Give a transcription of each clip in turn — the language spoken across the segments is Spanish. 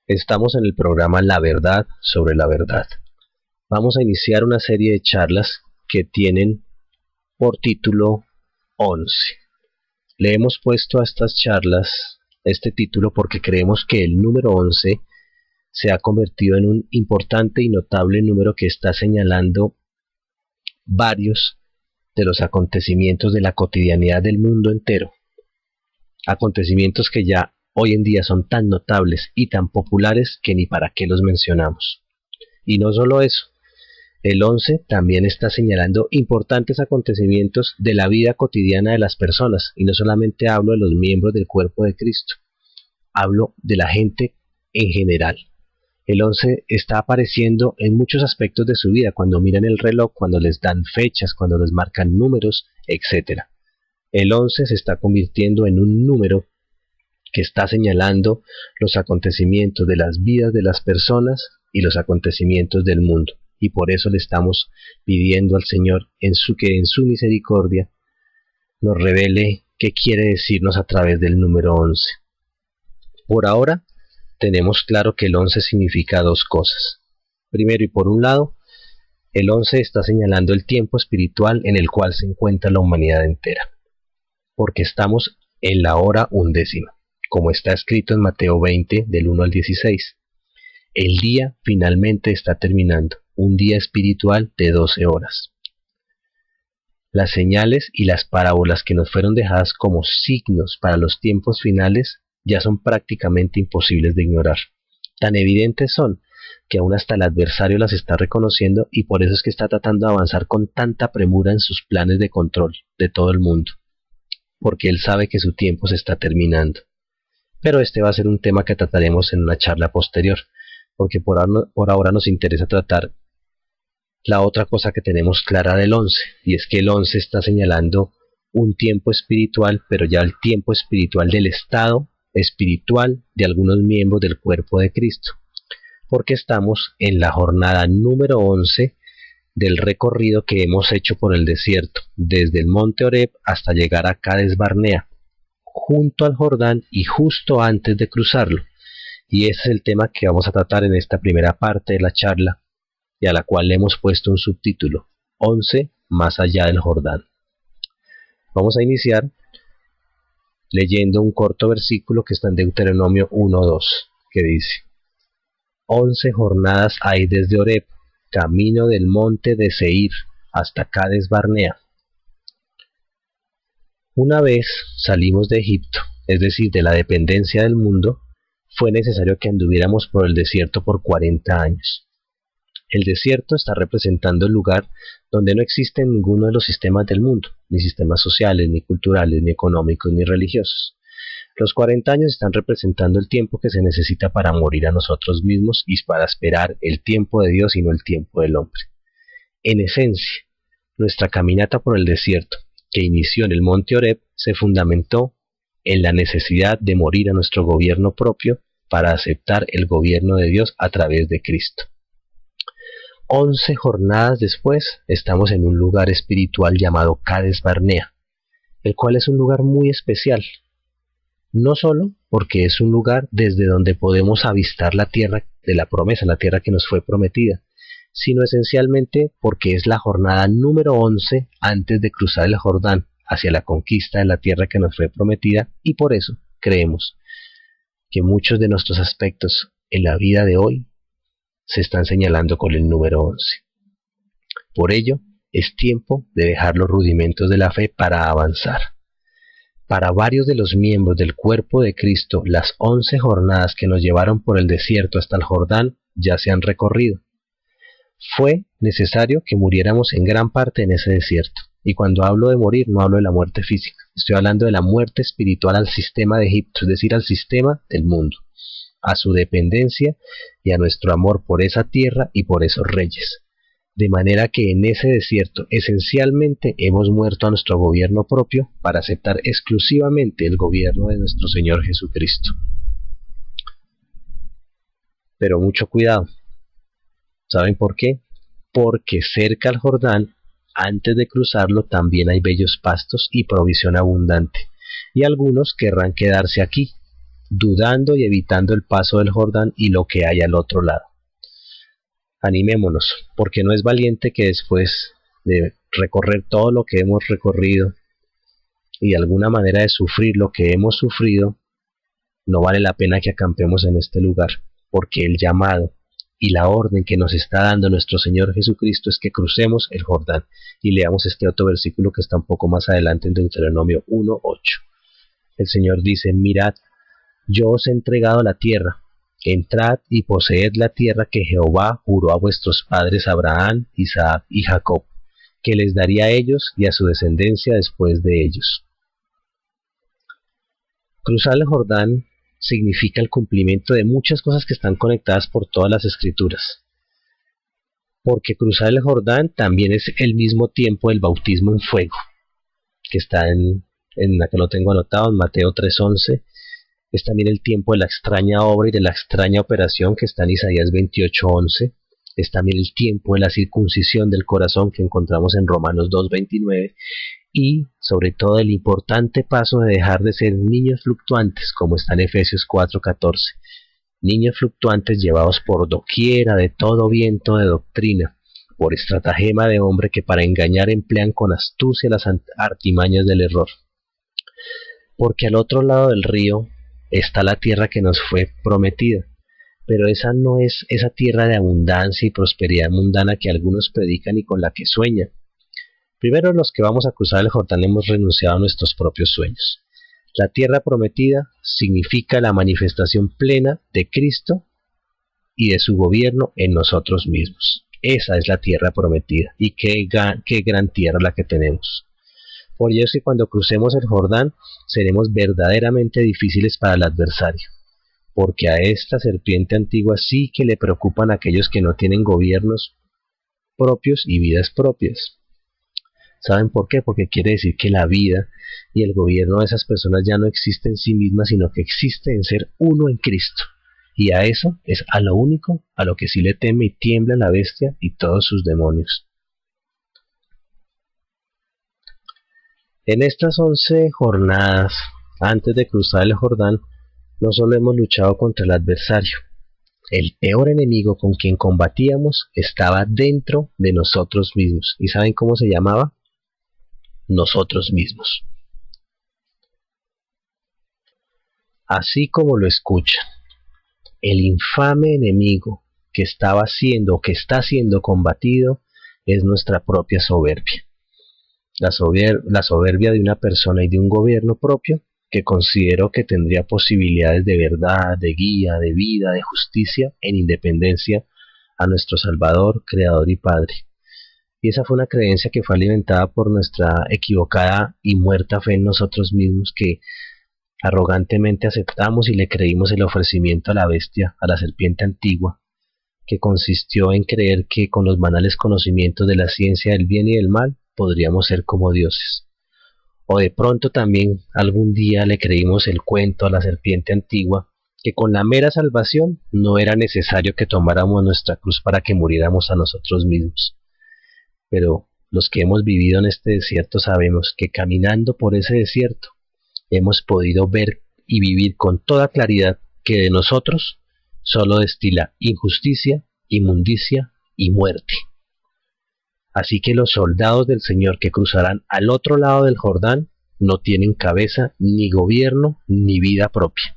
Estamos en el programa La Verdad sobre la Verdad. Vamos a iniciar una serie de charlas que tienen por título 11. Le hemos puesto a estas charlas este título porque creemos que el número 11 se ha convertido en un importante y notable número que está señalando varios de los acontecimientos de la cotidianidad del mundo entero. Acontecimientos que ya hoy en día son tan notables y tan populares que ni para qué los mencionamos. Y no solo eso, el 11 también está señalando importantes acontecimientos de la vida cotidiana de las personas, y no solamente hablo de los miembros del cuerpo de Cristo, hablo de la gente en general. El 11 está apareciendo en muchos aspectos de su vida, cuando miran el reloj, cuando les dan fechas, cuando les marcan números, etc. El 11 se está convirtiendo en un número que está señalando los acontecimientos de las vidas de las personas y los acontecimientos del mundo. Y por eso le estamos pidiendo al Señor que en su misericordia nos revele qué quiere decirnos a través del número 11. Por ahora tenemos claro que el 11 significa dos cosas. Primero y por un lado, el 11 está señalando el tiempo espiritual en el cual se encuentra la humanidad entera, porque estamos en la hora undécima, como está escrito en Mateo 20 del 1 al 16. El día finalmente está terminando, un día espiritual de 12 horas. Las señales y las parábolas que nos fueron dejadas como signos para los tiempos finales ya son prácticamente imposibles de ignorar. Tan evidentes son que aún hasta el adversario las está reconociendo, y por eso es que está tratando de avanzar con tanta premura en sus planes de control de todo el mundo, porque él sabe que su tiempo se está terminando. Pero este va a ser un tema que trataremos en una charla posterior, porque por ahora nos interesa tratar la otra cosa que tenemos clara del 11, y es que el 11 está señalando un tiempo espiritual, pero ya el tiempo espiritual del estado espiritual de algunos miembros del cuerpo de Cristo, porque estamos en la jornada número 11 del recorrido que hemos hecho por el desierto, desde el monte Oreb hasta llegar a Cades Barnea, junto al Jordán y justo antes de cruzarlo. Y ese es el tema que vamos a tratar en esta primera parte de la charla, y a la cual le hemos puesto un subtítulo: 11 más allá del Jordán. Vamos a iniciar leyendo un corto versículo que está en Deuteronomio 1:2, que dice: 11 jornadas hay desde Oreb, camino del monte de Seir, hasta Cades Barnea. Una vez salimos de Egipto, es decir, de la dependencia del mundo, fue necesario que anduviéramos por el desierto por 40 años. El desierto está representando el lugar donde no existe ninguno de los sistemas del mundo, ni sistemas sociales, ni culturales, ni económicos, ni religiosos. Los 40 años están representando el tiempo que se necesita para morir a nosotros mismos y para esperar el tiempo de Dios y no el tiempo del hombre. En esencia, nuestra caminata por el desierto, que inició en el monte Oreb, se fundamentó en la necesidad de morir a nuestro gobierno propio para aceptar el gobierno de Dios a través de Cristo. 11 jornadas después estamos en un lugar espiritual llamado Cades Barnea, el cual es un lugar muy especial, no solo porque es un lugar desde donde podemos avistar la tierra de la promesa, la tierra que nos fue prometida, sino esencialmente porque es la jornada número 11 antes de cruzar el Jordán hacia la conquista de la tierra que nos fue prometida, y por eso creemos que muchos de nuestros aspectos en la vida de hoy se están señalando con el número 11. Por ello, es tiempo de dejar los rudimentos de la fe para avanzar. Para varios de los miembros del cuerpo de Cristo, las 11 jornadas que nos llevaron por el desierto hasta el Jordán ya se han recorrido. Fue necesario que muriéramos en gran parte en ese desierto. Y cuando hablo de morir, no hablo de la muerte física. Estoy hablando de la muerte espiritual al sistema de Egipto, es decir, al sistema del mundo, a su dependencia y a nuestro amor por esa tierra y por esos reyes. De manera que en ese desierto esencialmente hemos muerto a nuestro gobierno propio para aceptar exclusivamente el gobierno de nuestro Señor Jesucristo. Pero mucho cuidado. ¿Saben por qué? Porque cerca al Jordán, antes de cruzarlo, también hay bellos pastos y provisión abundante, y algunos querrán quedarse aquí. dudando y evitando el paso del Jordán y lo que hay al otro lado. Animémonos, porque no es valiente que después de recorrer todo lo que hemos recorrido y de alguna manera de sufrir lo que hemos sufrido, no vale la pena que acampemos en este lugar, porque el llamado y la orden que nos está dando nuestro Señor Jesucristo es que crucemos el Jordán. Y leamos este otro versículo que está un poco más adelante en Deuteronomio 1:8. El Señor dice: mirad, yo os he entregado la tierra, entrad y poseed la tierra que Jehová juró a vuestros padres Abraham, Isaac y Jacob, que les daría a ellos y a su descendencia después de ellos. Cruzar el Jordán significa el cumplimiento de muchas cosas que están conectadas por todas las escrituras. Porque cruzar el Jordán también es el mismo tiempo del bautismo en fuego, que está en la que lo tengo anotado en Mateo 3:11. Es también el tiempo de la extraña obra y de la extraña operación que está en Isaías 28:11. Es también el tiempo de la circuncisión del corazón que encontramos en Romanos 2:29. Y sobre todo el importante paso de dejar de ser niños fluctuantes, como está en Efesios 4:14. Niños fluctuantes llevados por doquiera de todo viento de doctrina, por estratagema de hombre que para engañar emplean con astucia las artimañas del error. Porque al otro lado del río está la tierra que nos fue prometida, pero esa no es esa tierra de abundancia y prosperidad mundana que algunos predican y con la que sueñan. Primero, los que vamos a cruzar el Jordán hemos renunciado a nuestros propios sueños. La tierra prometida significa la manifestación plena de Cristo y de su gobierno en nosotros mismos. Esa es la tierra prometida, y qué gran tierra la que tenemos. Por eso, y cuando crucemos el Jordán, seremos verdaderamente difíciles para el adversario, porque a esta serpiente antigua sí que le preocupan aquellos que no tienen gobiernos propios y vidas propias. ¿Saben por qué? Porque quiere decir que la vida y el gobierno de esas personas ya no existe en sí mismas, sino que existe en ser uno en Cristo. Y a eso es a lo único a lo que sí le teme y tiembla la bestia y todos sus demonios. En estas 11 jornadas, antes de cruzar el Jordán, no solo hemos luchado contra el adversario. El peor enemigo con quien combatíamos estaba dentro de nosotros mismos. ¿Y saben cómo se llamaba? Nosotros mismos. Así como lo escuchan, el infame enemigo que estaba siendo o que está siendo combatido es nuestra propia soberbia. La soberbia de una persona y de un gobierno propio que consideró que tendría posibilidades de verdad, de guía, de vida, de justicia en independencia a nuestro Salvador, Creador y Padre. Y esa fue una creencia que fue alimentada por nuestra equivocada y muerta fe en nosotros mismos, que arrogantemente aceptamos y le creímos el ofrecimiento a la bestia, a la serpiente antigua, que consistió en creer que con los banales conocimientos de la ciencia del bien y del mal podríamos ser como dioses. O de pronto también algún día le creímos el cuento a la serpiente antigua, que con la mera salvación no era necesario que tomáramos nuestra cruz para que muriéramos a nosotros mismos. Pero los que hemos vivido en este desierto sabemos que caminando por ese desierto hemos podido ver y vivir con toda claridad que de nosotros solo destila injusticia, inmundicia y muerte. Así que los soldados del Señor que cruzarán al otro lado del Jordán no tienen cabeza, ni gobierno, ni vida propia,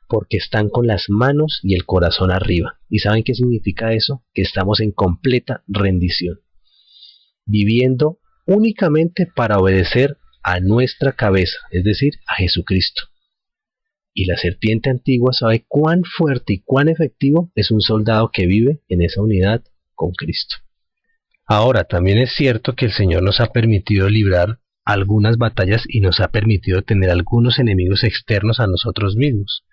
porque están con las manos y el corazón arriba. ¿Y saben qué significa eso? Que estamos en completa rendición, viviendo únicamente para obedecer a nuestra cabeza, es decir, a Jesucristo. Y la serpiente antigua sabe cuán fuerte y cuán efectivo es un soldado que vive en esa unidad con Cristo. Ahora, también es cierto que el Señor nos ha permitido librar algunas batallas y nos ha permitido tener algunos enemigos externos a nosotros mismos,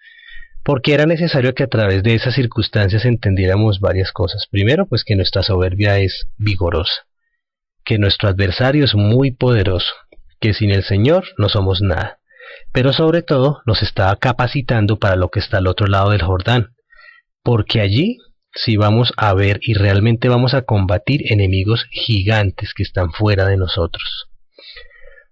porque era necesario que a través de esas circunstancias entendiéramos varias cosas. Primero, pues que nuestra soberbia es vigorosa, que nuestro adversario es muy poderoso, que sin el Señor no somos nada, pero sobre todo nos estaba capacitando para lo que está al otro lado del Jordán, porque allí sí vamos a ver y realmente vamos a combatir enemigos gigantes que están fuera de nosotros.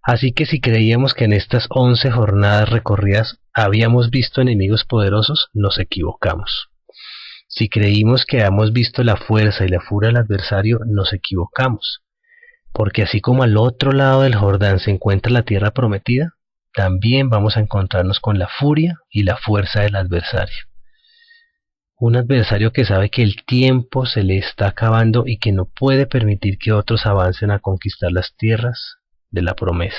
Así que si creíamos que en estas 11 jornadas recorridas habíamos visto enemigos poderosos, nos equivocamos. Si creímos que habíamos visto la fuerza y la furia del adversario, nos equivocamos. Porque así como al otro lado del Jordán se encuentra la tierra prometida, también vamos a encontrarnos con la furia y la fuerza del adversario. Un adversario que sabe que el tiempo se le está acabando y que no puede permitir que otros avancen a conquistar las tierras de la promesa.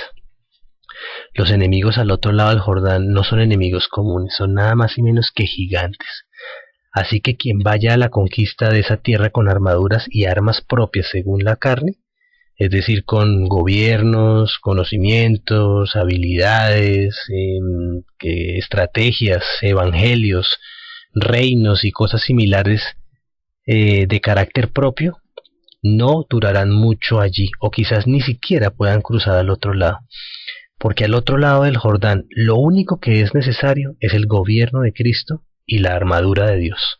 Los enemigos al otro lado del Jordán no son enemigos comunes, son nada más y menos que gigantes. Así que quien vaya a la conquista de esa tierra con armaduras y armas propias según la carne, es decir, con gobiernos, conocimientos, habilidades, estrategias, evangelios, reinos y cosas similares de carácter propio, no durarán mucho allí, o quizás ni siquiera puedan cruzar al otro lado, porque al otro lado del Jordán lo único que es necesario es el gobierno de Cristo y la armadura de Dios.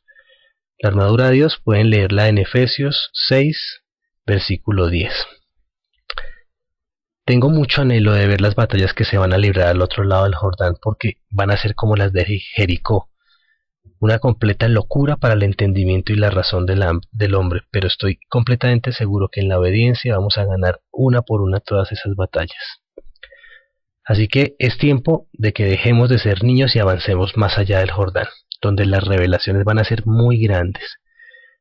La armadura de Dios pueden leerla en Efesios 6, versículo 10. Tengo mucho anhelo de ver las batallas que se van a librar al otro lado del Jordán, porque van a ser como las de Jericó, una completa locura para el entendimiento y la razón del hombre, pero estoy completamente seguro que en la obediencia vamos a ganar una por una todas esas batallas. Así que es tiempo de que dejemos de ser niños y avancemos más allá del Jordán, donde las revelaciones van a ser muy grandes.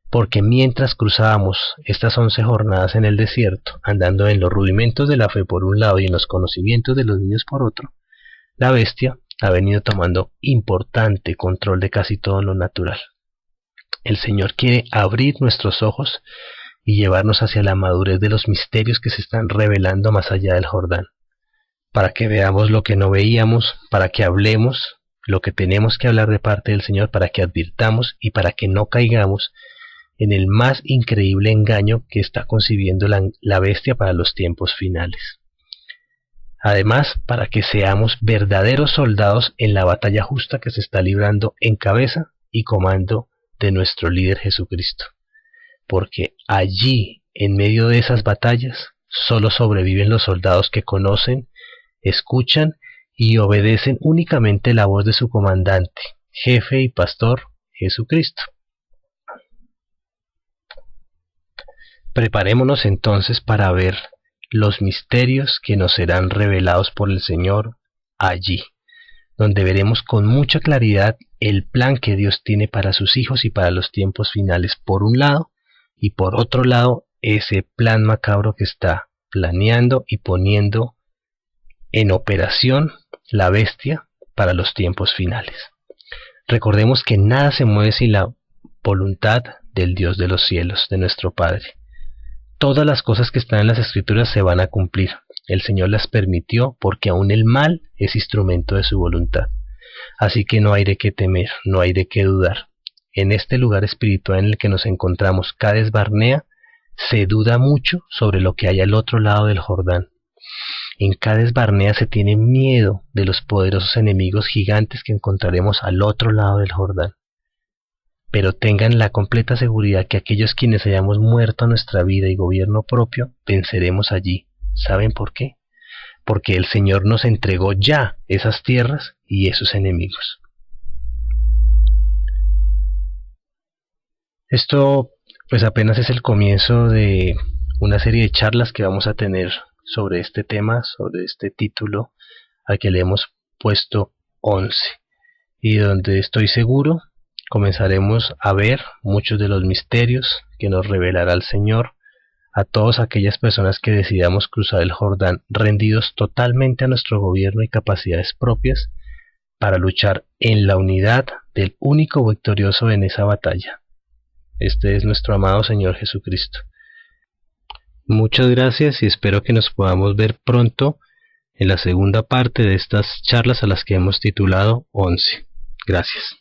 Porque mientras cruzábamos estas 11 jornadas en el desierto, andando en los rudimentos de la fe por un lado y en los conocimientos de los niños por otro, la bestia ha venido tomando importante control de casi todo lo natural. El Señor quiere abrir nuestros ojos y llevarnos hacia la madurez de los misterios que se están revelando más allá del Jordán, para que veamos lo que no veíamos, para que hablemos lo que tenemos que hablar de parte del Señor, para que advirtamos y para que no caigamos en el más increíble engaño que está concibiendo la bestia para los tiempos finales. Además, para que seamos verdaderos soldados en la batalla justa que se está librando en cabeza y comando de nuestro líder Jesucristo. Porque allí, en medio de esas batallas, solo sobreviven los soldados que conocen, escuchan y obedecen únicamente la voz de su comandante, jefe y pastor, Jesucristo. Preparémonos entonces para ver los misterios que nos serán revelados por el Señor allí, donde veremos con mucha claridad el plan que Dios tiene para sus hijos y para los tiempos finales por un lado, y por otro lado ese plan macabro que está planeando y poniendo en operación la bestia para los tiempos finales. Recordemos que nada se mueve sin la voluntad del Dios de los cielos, de nuestro Padre. Todas las cosas que están en las Escrituras se van a cumplir. El Señor las permitió porque aún el mal es instrumento de su voluntad. Así que no hay de qué temer, no hay de qué dudar. En este lugar espiritual en el que nos encontramos, Cades Barnea, se duda mucho sobre lo que hay al otro lado del Jordán. En Cades Barnea se tiene miedo de los poderosos enemigos gigantes que encontraremos al otro lado del Jordán. Pero tengan la completa seguridad que aquellos quienes hayamos muerto a nuestra vida y gobierno propio, venceremos allí. ¿Saben por qué? Porque el Señor nos entregó ya esas tierras y esos enemigos. Esto pues apenas es el comienzo de una serie de charlas que vamos a tener sobre este tema, sobre este título al que le hemos puesto 11, y donde estoy seguro comenzaremos a ver muchos de los misterios que nos revelará el Señor a todas aquellas personas que decidamos cruzar el Jordán rendidos totalmente a nuestro gobierno y capacidades propias para luchar en la unidad del único victorioso en esa batalla. Este es nuestro amado Señor Jesucristo. Muchas gracias y espero que nos podamos ver pronto en la segunda parte de estas charlas a las que hemos titulado 11. Gracias.